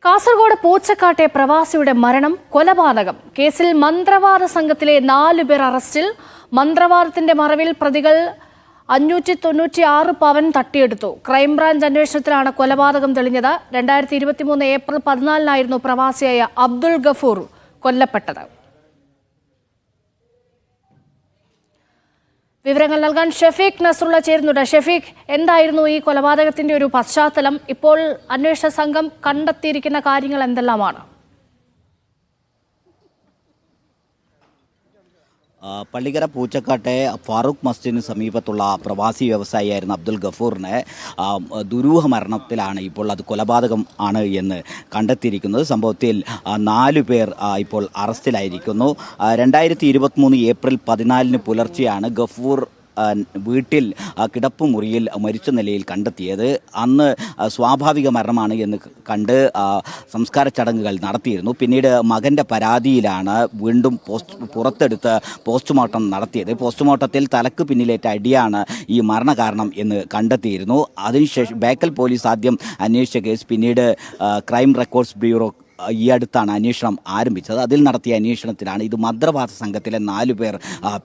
കാസർഗോഡ് പൂച്ചക്കാട്ടെ പ്രവാസിയുടെ മരണം കൊലപാതകം. കേസിൽ മന്ത്രവാദ സംഘത്തിലെ 4 പേർ അറസ്റ്റിൽ. മന്ത്രവാദത്തിന്റെ മറവിൽ പ്രതികൾ 596 പവൻ തട്ടിയെടുത്തു. ക്രൈംബ്രാഞ്ച് അന്വേഷണത്തിലാണ് കൊലപാതകം തെളിഞ്ഞത്. 2023 ഏപ്രിൽ 14 പ്രവാസിയായ അബ്ദുൾ ഗഫൂർ കൊല്ലപ്പെട്ടത്. വിവരങ്ങൾ നൽകാൻ ഷെഫീഖ് നസ്രുള്ള ചേരുന്നുണ്ട്. ഷെഫീഖ്, എന്തായിരുന്നു ഈ കൊലപാതകത്തിന്റെ ഒരു പശ്ചാത്തലം? ഇപ്പോൾ അന്വേഷണ സംഘം കണ്ടെത്തിയിരിക്കുന്ന കാര്യങ്ങൾ എന്തെല്ലാമാണ്? പള്ളിക്കര പൂച്ചക്കാട്ടെ ഫാറൂഖ് മസ്ജിദിന് സമീപത്തുള്ള പ്രവാസി വ്യവസായിയായിരുന്ന അബ്ദുൾ ഗഫൂറിനെ ദുരൂഹ മരണത്തിലാണ് ഇപ്പോൾ അത് കൊലപാതകം ആണ് എന്ന് കണ്ടെത്തിയിരിക്കുന്നത്. സംഭവത്തിൽ 4 പേർ ഇപ്പോൾ അറസ്റ്റിലായിരിക്കുന്നു. 2023 ഏപ്രിൽ 14 പുലർച്ചെയാണ് ഗഫൂർ വീട്ടിൽ കിടപ്പുമുറിയിൽ മരിച്ച നിലയിൽ കണ്ടെത്തിയത്. അന്ന് സ്വാഭാവിക മരണമാണ് എന്ന് കണ്ട് സംസ്കാര ചടങ്ങുകൾ നടത്തിയിരുന്നു. പിന്നീട് മകൻ്റെ പരാതിയിലാണ് വീണ്ടും പുറത്തെടുത്ത് പോസ്റ്റ്മോർട്ടം നടത്തിയത്. പോസ്റ്റ്മോർട്ടത്തിൽ തലക്ക് പിന്നിലേറ്റ അടിയാണ് ഈ മരണകാരണം എന്ന് കണ്ടെത്തിയിരുന്നു. അതിനുശേഷം ബേക്കൽ പോലീസ് ആദ്യം അന്വേഷിച്ച കേസ് പിന്നീട് ക്രൈം റെക്കോർഡ്സ് ബ്യൂറോ ഈ അടുത്താണ് അന്വേഷണം ആരംഭിച്ചത്. അതിൽ നടത്തിയ അന്വേഷണത്തിലാണ് ഇത് മന്ത്രവാദ സംഘത്തിലെ 4 പേർ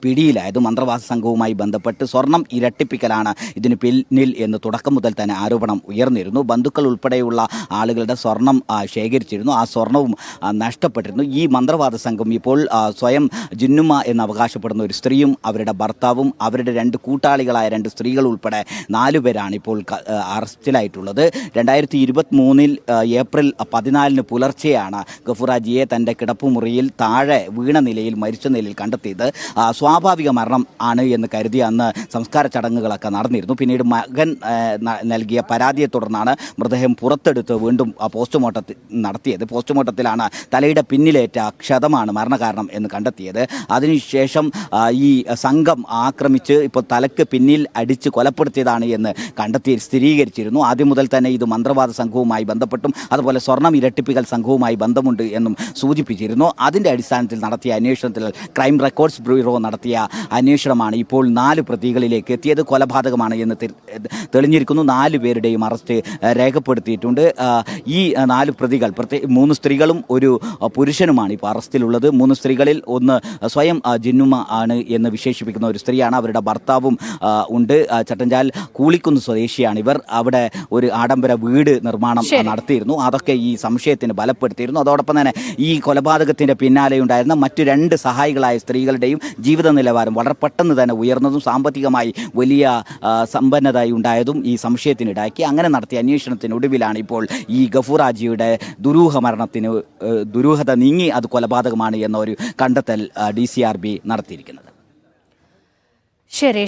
പിടിയിലായത്. മന്ത്രവാദ സംഘവുമായി ബന്ധപ്പെട്ട് സ്വർണം ഇരട്ടിപ്പിക്കലാണ് ഇതിന് പിന്നിൽ എന്ന് തുടക്കം മുതൽ തന്നെ ആരോപണം ഉയർന്നിരുന്നു. ബന്ധുക്കൾ ഉൾപ്പെടെയുള്ള ആളുകളുടെ സ്വർണം ശേഖരിച്ചിരുന്നു. ആ സ്വർണവും നഷ്ടപ്പെട്ടിരുന്നു. ഈ മന്ത്രവാദ സംഘം ഇപ്പോൾ സ്വയം ജിന്നുമ എന്ന് അവകാശപ്പെടുന്ന ഒരു സ്ത്രീയും അവരുടെ ഭർത്താവും അവരുടെ 2 കൂട്ടാളികളായ 2 സ്ത്രീകൾ ഉൾപ്പെടെ 4 പേരാണ് ഇപ്പോൾ അറസ്റ്റിലായിട്ടുള്ളത്. 2023 ഏപ്രിൽ 14 പുലർച്ചെ ഗഫൂറാജിയെ തൻ്റെ കിടപ്പുമുറിയിൽ താഴെ വീണ നിലയിൽ മരിച്ച നിലയിൽ കണ്ടെത്തിയത്. സ്വാഭാവിക മരണം ആണ് എന്ന് കരുതി അന്ന് സംസ്കാര ചടങ്ങുകളൊക്കെ നടന്നിരുന്നു. പിന്നീട് മകൻ നൽകിയ പരാതിയെ തുടർന്നാണ് മൃതദേഹം പുറത്തെടുത്ത് വീണ്ടും പോസ്റ്റ്മോർട്ടം നടത്തിയത്. പോസ്റ്റ്മോർട്ടത്തിലാണ് തലയുടെ പിന്നിലേറ്റ ക്ഷതമാണ് മരണകാരണം എന്ന് കണ്ടെത്തിയത്. അതിനുശേഷം ഈ സംഘം ആക്രമിച്ച് ഇപ്പോൾ തലക്ക് പിന്നിൽ അടിച്ച് കൊലപ്പെടുത്തിയതാണ് എന്ന് സ്ഥിരീകരിച്ചിരുന്നു. ആദ്യം മുതൽ തന്നെ ഇത് മന്ത്രവാദ സംഘവുമായി ബന്ധപ്പെട്ടും അതുപോലെ സ്വർണം ഇരട്ടിപ്പിക്കൽ സംഘവുമായി ബന്ധമുണ്ട് എന്നും സൂചിപ്പിച്ചിരുന്നു. അതിൻ്റെ അടിസ്ഥാനത്തിൽ നടത്തിയ അന്വേഷണത്തിൽ ക്രൈം റെക്കോർഡ്സ് ബ്യൂറോ നടത്തിയ അന്വേഷണമാണ് ഇപ്പോൾ 4 പ്രതികളിലേക്ക് എത്തിയത്. കൊലപാതകമാണ് എന്ന് തെളിഞ്ഞിരിക്കുന്നു. 4 പേരുടെയും അറസ്റ്റ് രേഖപ്പെടുത്തിയിട്ടുണ്ട്. ഈ 4 പ്രതികൾ 3 സ്ത്രീകളും ഒരു പുരുഷനുമാണ് ഇപ്പോൾ അറസ്റ്റിലുള്ളത്. 3 സ്ത്രീകളിൽ ഒന്ന് സ്വയം ജിന്നുമ ആണ് എന്ന് വിശേഷിപ്പിക്കുന്ന ഒരു സ്ത്രീയാണ്. അവരുടെ ഭർത്താവും ഉണ്ട്. ചട്ടഞ്ചാൽ കൂളിക്കുന്ന് സ്വദേശിയാണ് ഇവർ. അവിടെ ഒരു ആഡംബര വീട് നിർമ്മാണം നടത്തിയിരുന്നു. അതൊക്കെ ഈ സംശയത്തിന് ബലപ്പെടുത്തിയിരുന്നു. അതോടൊപ്പം തന്നെ ഈ കൊലപാതകത്തിന്റെ പിന്നാലെ ഉണ്ടായിരുന്ന മറ്റു 2 സഹായികളായ സ്ത്രീകളുടെയും ജീവിത നിലവാരം വളരെ പെട്ടെന്ന് തന്നെ ഉയർന്നതും സാമ്പത്തികമായി വലിയ സമ്പന്നത ഉണ്ടായതും ഈ സംശയത്തിനിടാക്കി. അങ്ങനെ നടത്തിയ അന്വേഷണത്തിനൊടുവിലാണ് ഇപ്പോൾ ഈ ഗഫൂറാജിയുടെ ദുരൂഹത നീങ്ങി അത് കൊലപാതകമാണ് എന്ന ഒരു കണ്ടെത്തൽ DCRB നടത്തിയിരിക്കുന്നത്. ശരി.